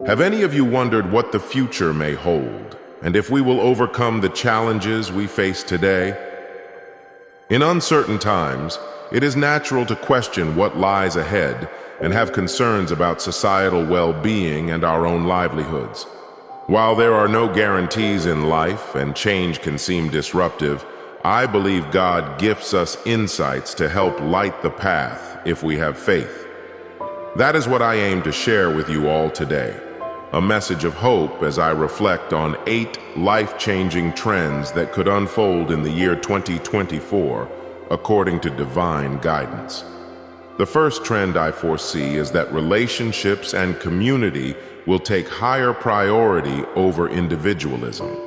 Have any of you wondered what the future may hold, and if we will overcome the challenges we face today? In uncertain times, it is natural to question what lies ahead and have concerns about societal well-being and our own livelihoods. While there are no guarantees in life and change can seem disruptive, I believe God gifts us insights to help light the path if we have faith. That is what I aim to share with you all today, a message of hope as I reflect on 8 life-changing trends that could unfold in the year 2024 according to divine guidance. The first trend I foresee is that relationships and community will take higher priority over individualism.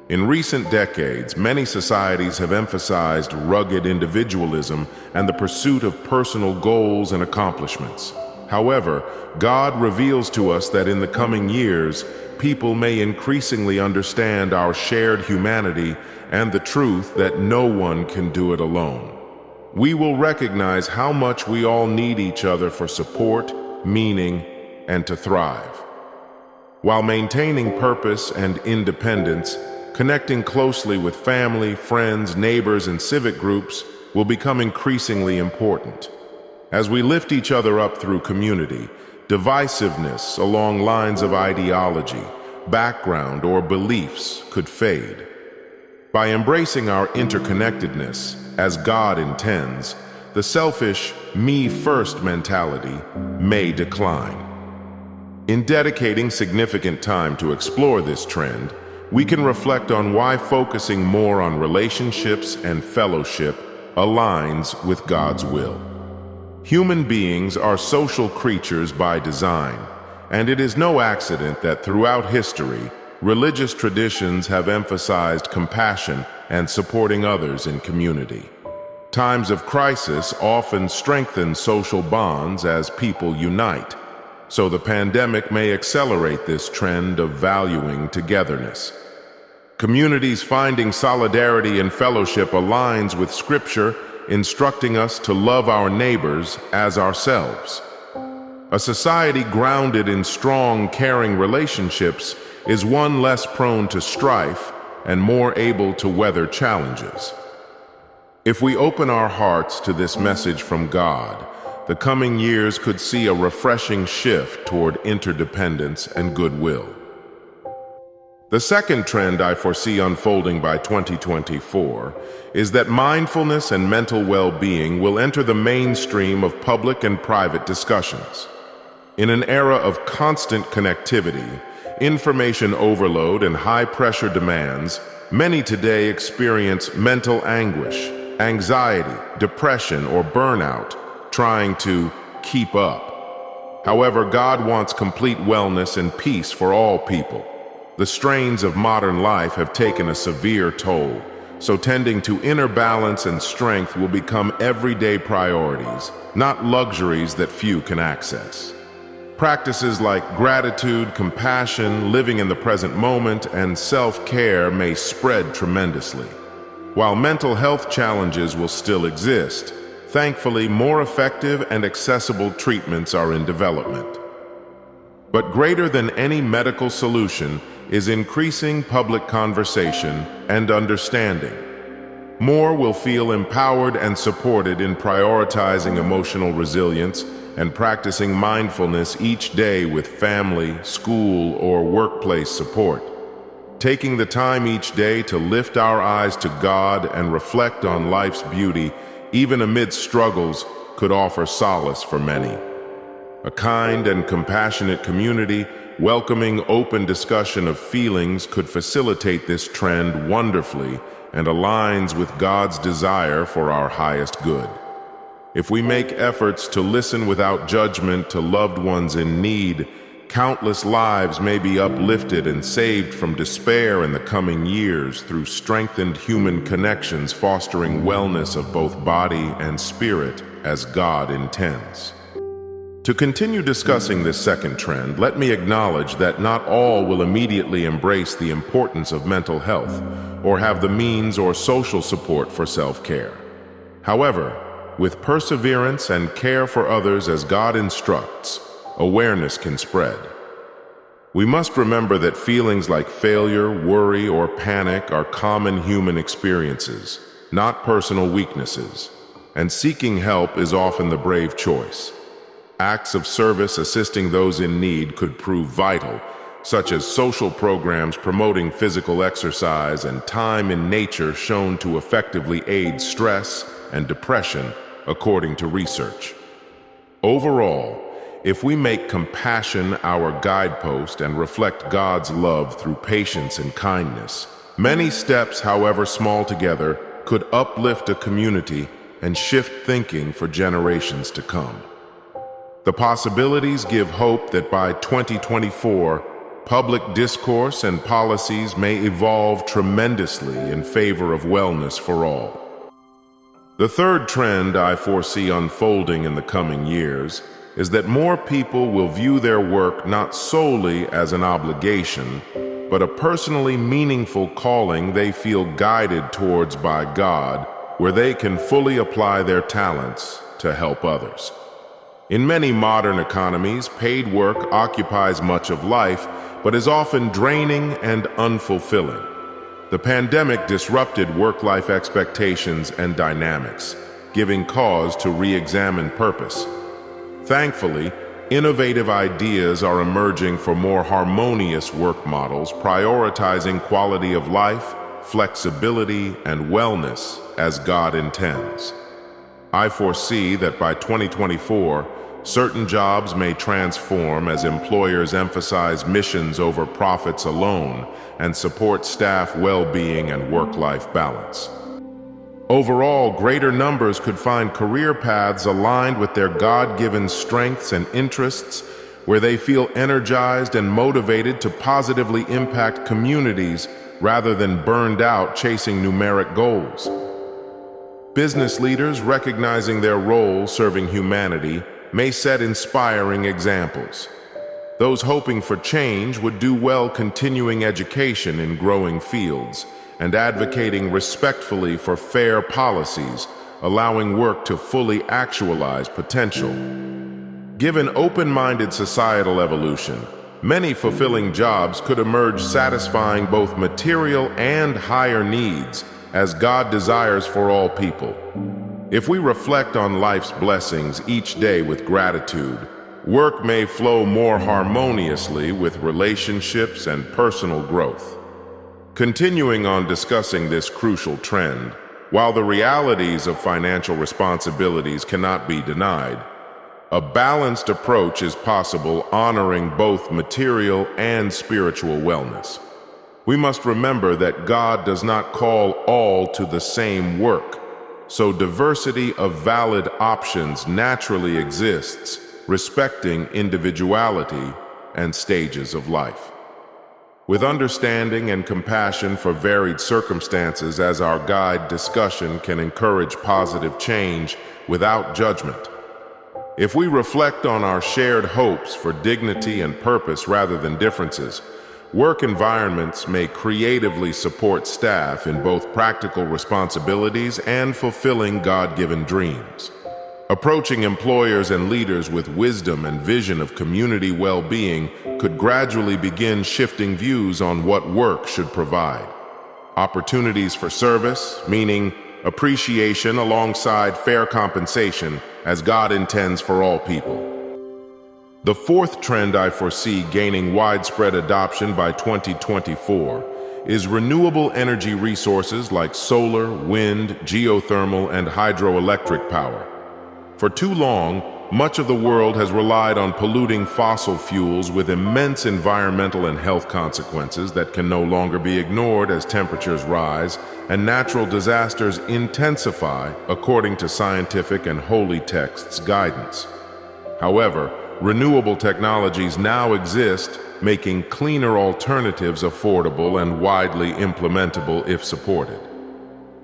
In recent decades, many societies have emphasized rugged individualism and the pursuit of personal goals and accomplishments. However, God reveals to us that in the coming years, people may increasingly understand our shared humanity and the truth that no one can do it alone. We will recognize how much we all need each other for support, meaning, and to thrive. While maintaining purpose and independence, connecting closely with family, friends, neighbors, and civic groups will become increasingly important. As we lift each other up through community, divisiveness along lines of ideology, background, or beliefs could fade. By embracing our interconnectedness, as God intends, the selfish, me-first mentality may decline. In dedicating significant time to explore this trend, we can reflect on why focusing more on relationships and fellowship aligns with God's will. Human beings are social creatures by design, and it is no accident that throughout history, religious traditions have emphasized compassion and supporting others in community. Times of crisis often strengthen social bonds as people unite, so the pandemic may accelerate this trend of valuing togetherness. Communities finding solidarity and fellowship aligns with Scripture, instructing us to love our neighbors as ourselves. A society grounded in strong, caring relationships is one less prone to strife and more able to weather challenges. If we open our hearts to this message from God, the coming years could see a refreshing shift toward interdependence and goodwill. The second trend I foresee unfolding by 2024 is that mindfulness and mental well-being will enter the mainstream of public and private discussions. In an era of constant connectivity, information overload, and high-pressure demands, many today experience mental anguish, anxiety, depression, or burnout, trying to keep up. However, God wants complete wellness and peace for all people. The strains of modern life have taken a severe toll, so tending to inner balance and strength will become everyday priorities, not luxuries that few can access. Practices like gratitude, compassion, living in the present moment, and self-care may spread tremendously. While mental health challenges will still exist, thankfully more effective and accessible treatments are in development. But greater than any medical solution is increasing public conversation and understanding. More will feel empowered and supported in prioritizing emotional resilience and practicing mindfulness each day with family, school, or workplace support. Taking the time each day to lift our eyes to God and reflect on life's beauty, even amid struggles, could offer solace for many. A kind and compassionate community, welcoming open discussion of feelings could facilitate this trend wonderfully and aligns with God's desire for our highest good. If we make efforts to listen without judgment to loved ones in need, countless lives may be uplifted and saved from despair in the coming years through strengthened human connections fostering wellness of both body and spirit as God intends. To continue discussing this second trend, let me acknowledge that not all will immediately embrace the importance of mental health or have the means or social support for self-care. However, with perseverance and care for others as God instructs, awareness can spread. We must remember that feelings like failure, worry, or panic are common human experiences, not personal weaknesses, and seeking help is often the brave choice. Acts of service assisting those in need could prove vital, such as social programs promoting physical exercise and time in nature shown to effectively aid stress and depression, according to research. Overall, if we make compassion our guidepost and reflect God's love through patience and kindness, many steps, however small together, could uplift a community and shift thinking for generations to come. The possibilities give hope that by 2024, public discourse and policies may evolve tremendously in favor of wellness for all. The third trend I foresee unfolding in the coming years is that more people will view their work not solely as an obligation, but a personally meaningful calling they feel guided towards by God, where they can fully apply their talents to help others. In many modern economies, paid work occupies much of life, but is often draining and unfulfilling. The pandemic disrupted work-life expectations and dynamics, giving cause to re-examine purpose. Thankfully, innovative ideas are emerging for more harmonious work models, prioritizing quality of life, flexibility, and wellness as God intends. I foresee that by 2024, certain jobs may transform as employers emphasize missions over profits alone and support staff well-being and work-life balance. Overall, greater numbers could find career paths aligned with their God-given strengths and interests, where they feel energized and motivated to positively impact communities rather than burned out chasing numeric goals. Business leaders, recognizing their role serving humanity, may set inspiring examples. Those hoping for change would do well continuing education in growing fields and advocating respectfully for fair policies, allowing work to fully actualize potential. Given open-minded societal evolution, many fulfilling jobs could emerge satisfying both material and higher needs as God desires for all people. If we reflect on life's blessings each day with gratitude, work may flow more harmoniously with relationships and personal growth. Continuing on discussing this crucial trend, while the realities of financial responsibilities cannot be denied, a balanced approach is possible, honoring both material and spiritual wellness. We must remember that God does not call all to the same work, so diversity of valid options naturally exists, respecting individuality and stages of life. With understanding and compassion for varied circumstances as our guide, discussion can encourage positive change without judgment. If we reflect on our shared hopes for dignity and purpose rather than differences, work environments may creatively support staff in both practical responsibilities and fulfilling God-given dreams. Approaching employers and leaders with wisdom and vision of community well-being could gradually begin shifting views on what work should provide. Opportunities for service, meaning appreciation alongside fair compensation, as God intends for all people. The fourth trend I foresee gaining widespread adoption by 2024 is renewable energy resources like solar, wind, geothermal, and hydroelectric power. For too long, much of the world has relied on polluting fossil fuels with immense environmental and health consequences that can no longer be ignored as temperatures rise and natural disasters intensify according to scientific and holy texts' guidance. However, renewable technologies now exist, making cleaner alternatives affordable and widely implementable if supported.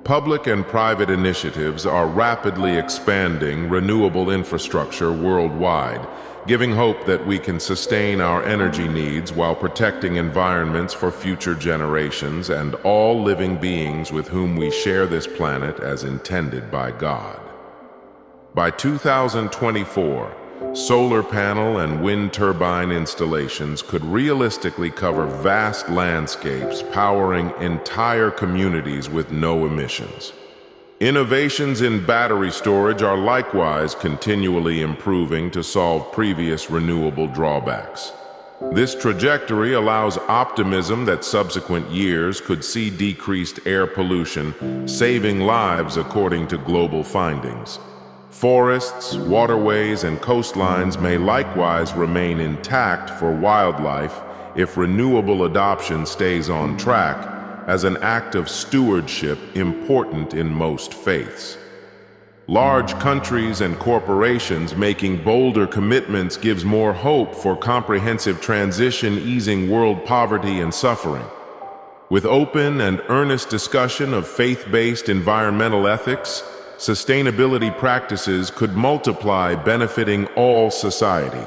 Public and private initiatives are rapidly expanding renewable infrastructure worldwide, giving hope that we can sustain our energy needs while protecting environments for future generations and all living beings with whom we share this planet as intended by God. By 2024, solar panel and wind turbine installations could realistically cover vast landscapes, powering entire communities with no emissions. Innovations in battery storage are likewise continually improving to solve previous renewable drawbacks. This trajectory allows optimism that subsequent years could see decreased air pollution, saving lives according to global findings. Forests, waterways, and coastlines may likewise remain intact for wildlife if renewable adoption stays on track, as an act of stewardship important in most faiths. Large countries and corporations making bolder commitments gives more hope for comprehensive transition, easing world poverty and suffering. With open and earnest discussion of faith-based environmental ethics, sustainability practices could multiply, benefiting all society.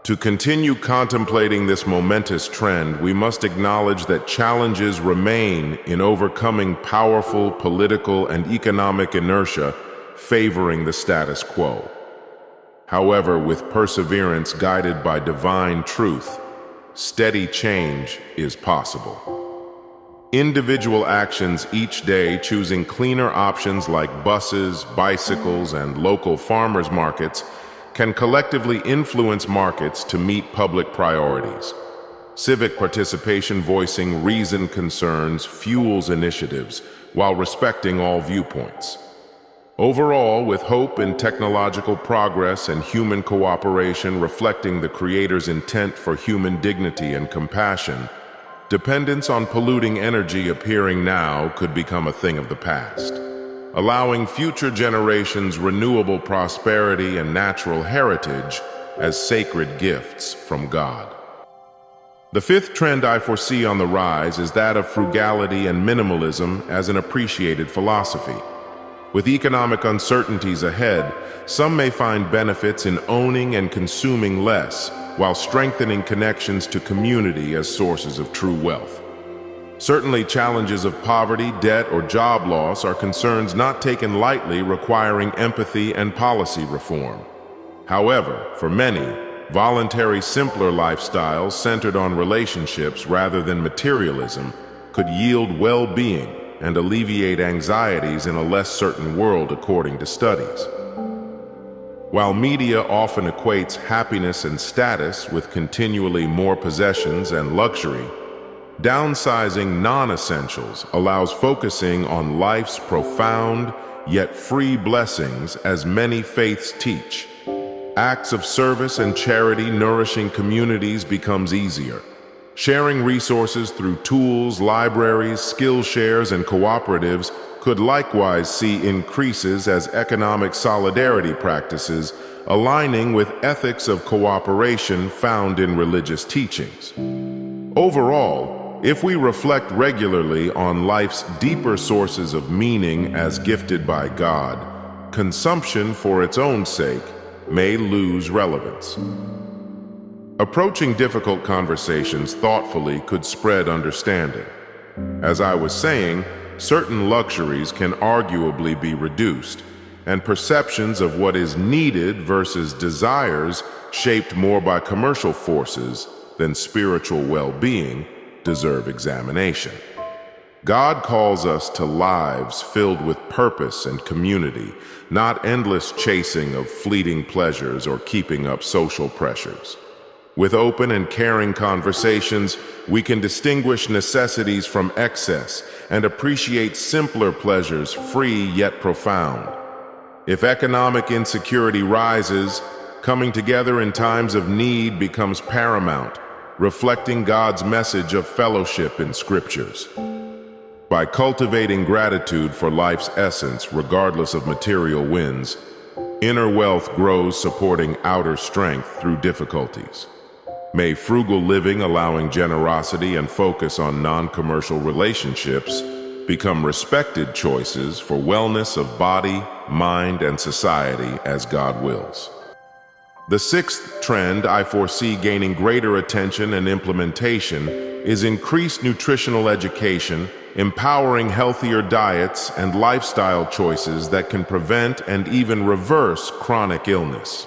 To continue contemplating this momentous trend, we must acknowledge that challenges remain in overcoming powerful political and economic inertia favoring the status quo. However, with perseverance guided by divine truth, steady change is possible. Individual actions each day, choosing cleaner options like buses, bicycles, and local farmers markets, can collectively influence markets to meet public priorities. Civic participation, voicing reasoned concerns, fuels initiatives while respecting all viewpoints. Overall, with hope in technological progress and human cooperation reflecting the Creator's intent for human dignity and compassion, dependence on polluting energy appearing now could become a thing of the past, allowing future generations renewable prosperity and natural heritage as sacred gifts from God. The fifth trend I foresee on the rise is that of frugality and minimalism as an appreciated philosophy. With economic uncertainties ahead, some may find benefits in owning and consuming less, while strengthening connections to community as sources of true wealth. Certainly, challenges of poverty, debt, or job loss are concerns not taken lightly, requiring empathy and policy reform. However, for many, voluntary, simpler lifestyles centered on relationships rather than materialism could yield well-being and alleviate anxieties in a less certain world, according to studies. While media often equates happiness and status with continually more possessions and luxury, downsizing non-essentials allows focusing on life's profound yet free blessings, as many faiths teach. Acts of service and charity nourishing communities becomes easier. Sharing resources through tools, libraries, skill shares, and cooperatives could likewise see increases as economic solidarity practices aligning with ethics of cooperation found in religious teachings. Overall, if we reflect regularly on life's deeper sources of meaning as gifted by God, consumption for its own sake may lose relevance. Approaching difficult conversations thoughtfully could spread understanding. As I was saying, certain luxuries can arguably be reduced, and perceptions of what is needed versus desires shaped more by commercial forces than spiritual well-being deserve examination. God calls us to lives filled with purpose and community, not endless chasing of fleeting pleasures or keeping up social pressures. With open and caring conversations, we can distinguish necessities from excess and appreciate simpler pleasures, free yet profound. If economic insecurity rises, coming together in times of need becomes paramount, reflecting God's message of fellowship in scriptures. By cultivating gratitude for life's essence, regardless of material winds, inner wealth grows, supporting outer strength through difficulties. May frugal living, allowing generosity and focus on non-commercial relationships, become respected choices for wellness of body, mind, and society as God wills. The sixth trend I foresee gaining greater attention and implementation is increased nutritional education, empowering healthier diets and lifestyle choices that can prevent and even reverse chronic illness.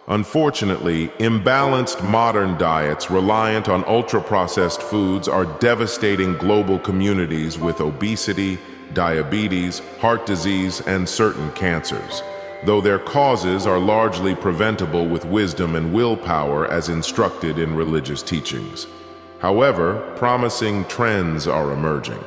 Unfortunately, imbalanced modern diets reliant on ultra-processed foods are devastating global communities with obesity, diabetes, heart disease, and certain cancers, though their causes are largely preventable with wisdom and willpower as instructed in religious teachings. However, promising trends are emerging.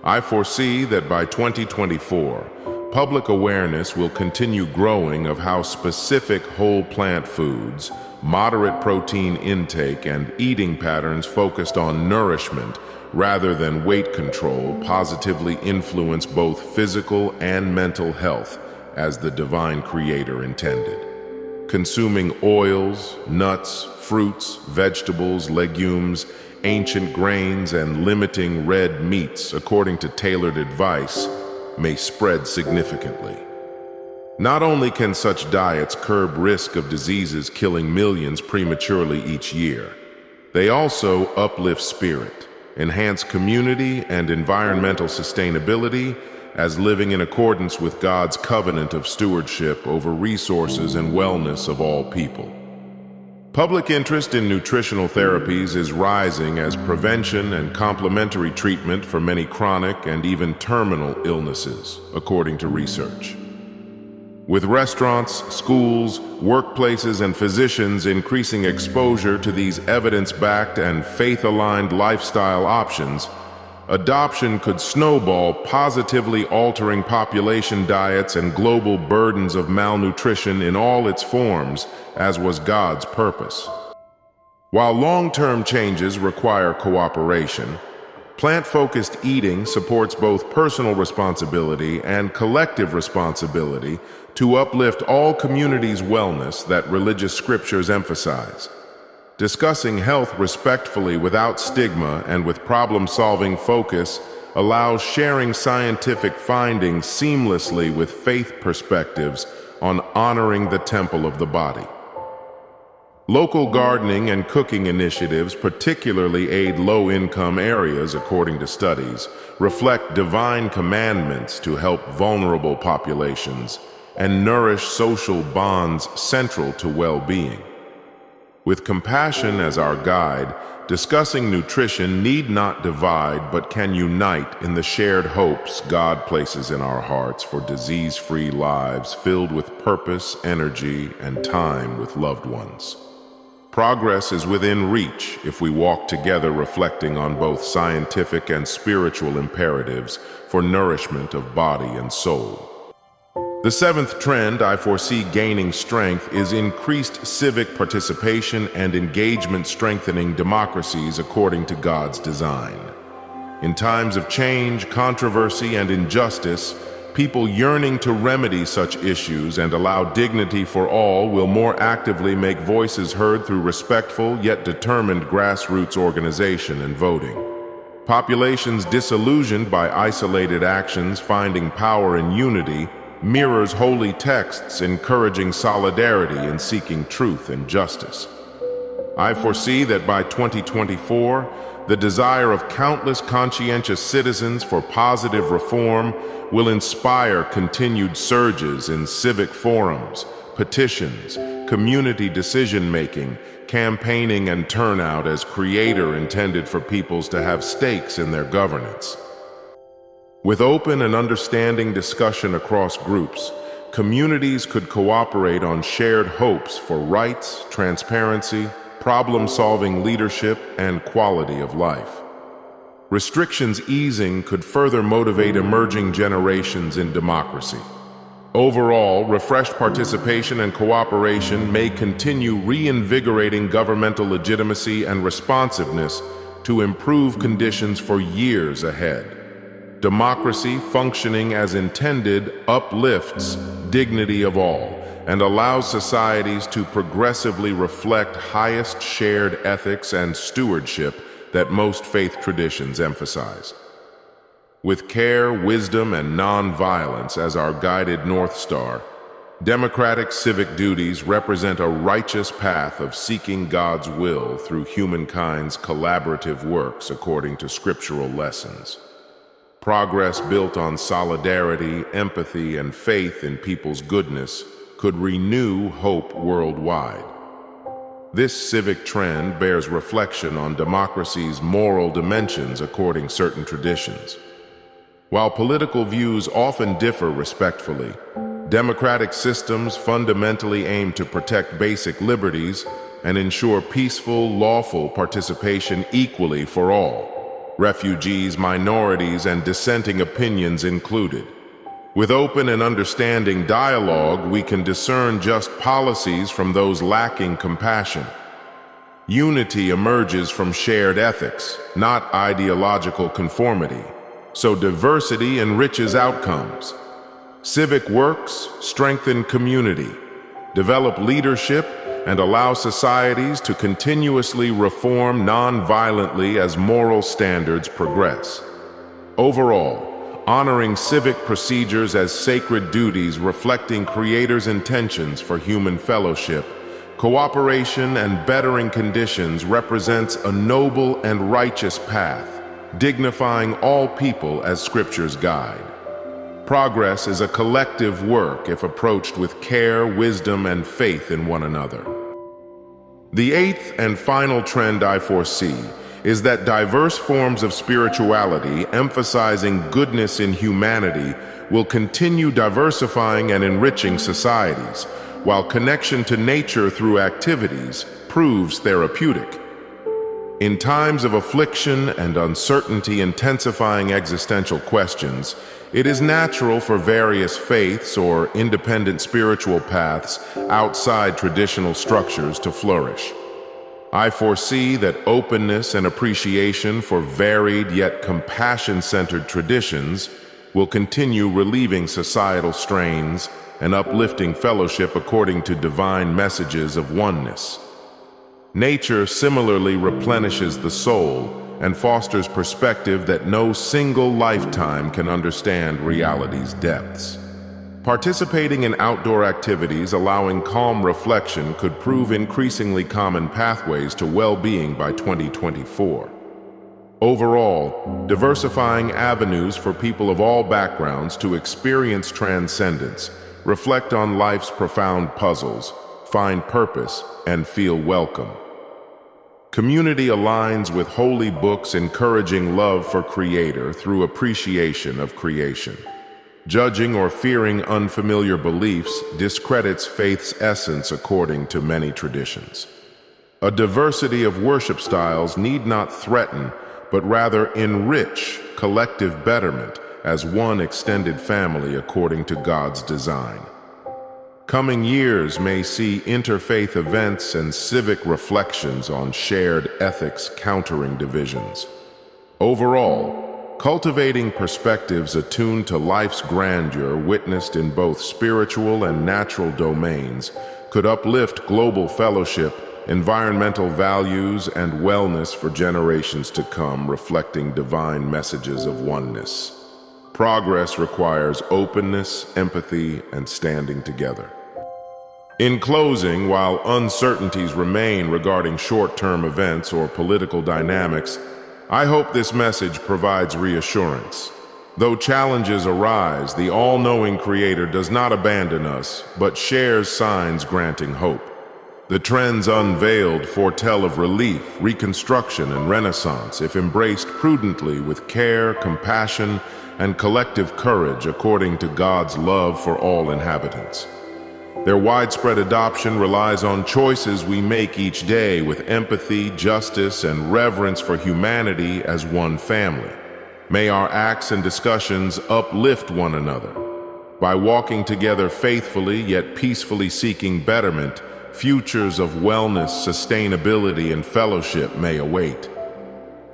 I foresee that by 2024, public awareness will continue growing of how specific whole plant foods, moderate protein intake, and eating patterns focused on nourishment rather than weight control positively influence both physical and mental health as the divine creator intended. Consuming oils, nuts, fruits, vegetables, legumes, ancient grains, and limiting red meats according to tailored advice may spread significantly. Not only can such diets curb risk of diseases killing millions prematurely each year, they also uplift spirit, enhance community and environmental sustainability as living in accordance with God's covenant of stewardship over resources and wellness of all people. Public interest in nutritional therapies is rising as prevention and complementary treatment for many chronic and even terminal illnesses, according to research. With restaurants, schools, workplaces, and physicians increasing exposure to these evidence-backed and faith-aligned lifestyle options, adoption could snowball, positively altering population diets and global burdens of malnutrition in all its forms, as was God's purpose. While long-term changes require cooperation, plant-focused eating supports both personal responsibility and collective responsibility to uplift all communities' wellness that religious scriptures emphasize. Discussing health respectfully without stigma and with problem-solving focus allows sharing scientific findings seamlessly with faith perspectives on honoring the temple of the body. Local gardening and cooking initiatives particularly aid low-income areas, according to studies, reflect divine commandments to help vulnerable populations and nourish social bonds central to well-being. With compassion as our guide, discussing nutrition need not divide but can unite in the shared hopes God places in our hearts for disease-free lives filled with purpose, energy, and time with loved ones. Progress is within reach if we walk together reflecting on both scientific and spiritual imperatives for nourishment of body and soul. The seventh trend I foresee gaining strength is increased civic participation and engagement strengthening democracies according to God's design. In times of change, controversy, and injustice, people yearning to remedy such issues and allow dignity for all will more actively make voices heard through respectful yet determined grassroots organization and voting. Populations disillusioned by isolated actions finding power in unity mirrors holy texts encouraging solidarity and seeking truth and justice. I foresee that by 2024, the desire of countless conscientious citizens for positive reform will inspire continued surges in civic forums, petitions, community decision-making, campaigning, and turnout as Creator intended for peoples to have stakes in their governance. With open and understanding discussion across groups, communities could cooperate on shared hopes for rights, transparency, problem-solving leadership, and quality of life. Restrictions easing could further motivate emerging generations in democracy. Overall, refreshed participation and cooperation may continue reinvigorating governmental legitimacy and responsiveness to improve conditions for years ahead. Democracy, functioning as intended, uplifts dignity of all and allows societies to progressively reflect highest shared ethics and stewardship that most faith traditions emphasize. With care, wisdom, and non-violence as our guided North Star, democratic civic duties represent a righteous path of seeking God's will through humankind's collaborative works according to scriptural lessons. Progress built on solidarity, empathy, and faith in people's goodness could renew hope worldwide. This civic trend bears reflection on democracy's moral dimensions according to certain traditions. While political views often differ respectfully, democratic systems fundamentally aim to protect basic liberties and ensure peaceful, lawful participation equally for all, refugees, minorities, and dissenting opinions included. With open and understanding dialogue, we can discern just policies from those lacking compassion. Unity emerges from shared ethics, not ideological conformity, so diversity enriches outcomes. Civic works strengthen community, develop leadership, and allow societies to continuously reform non-violently as moral standards progress. Overall, honoring civic procedures as sacred duties reflecting Creator's intentions for human fellowship, cooperation, and bettering conditions represents a noble and righteous path, dignifying all people as Scripture's guide. Progress is a collective work if approached with care, wisdom, and faith in one another. The eighth and final trend I foresee is that diverse forms of spirituality, emphasizing goodness in humanity, will continue diversifying and enriching societies, while connection to nature through activities proves therapeutic. In times of affliction and uncertainty intensifying existential questions, it is natural for various faiths or independent spiritual paths outside traditional structures to flourish. I foresee that openness and appreciation for varied yet compassion-centered traditions will continue relieving societal strains and uplifting fellowship according to divine messages of oneness. Nature similarly replenishes the soul and fosters perspective that no single lifetime can understand reality's depths. Participating in outdoor activities allowing calm reflection could prove increasingly common pathways to well-being by 2024. Overall, diversifying avenues for people of all backgrounds to experience transcendence, reflect on life's profound puzzles, find purpose, and feel welcome. Community aligns with holy books encouraging love for Creator through appreciation of creation. Judging or fearing unfamiliar beliefs discredits faith's essence according to many traditions. A diversity of worship styles need not threaten, but rather enrich collective betterment as one extended family according to God's design. Coming years may see interfaith events and civic reflections on shared ethics countering divisions. Overall, cultivating perspectives attuned to life's grandeur witnessed in both spiritual and natural domains could uplift global fellowship, environmental values, and wellness for generations to come, reflecting divine messages of oneness. Progress requires openness, empathy, and standing together. In closing, while uncertainties remain regarding short-term events or political dynamics, I hope this message provides reassurance. Though challenges arise, the all-knowing Creator does not abandon us, but shares signs granting hope. The trends unveiled foretell of relief, reconstruction, and renaissance if embraced prudently with care, compassion, and collective courage according to God's love for all inhabitants. Their widespread adoption relies on choices we make each day with empathy, justice, and reverence for humanity as one family. May our acts and discussions uplift one another. By walking together faithfully yet peacefully seeking betterment, futures of wellness, sustainability, and fellowship may await.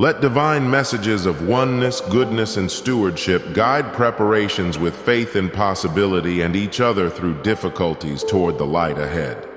Let divine messages of oneness, goodness, and stewardship guide preparations with faith in possibility and each other through difficulties toward the light ahead.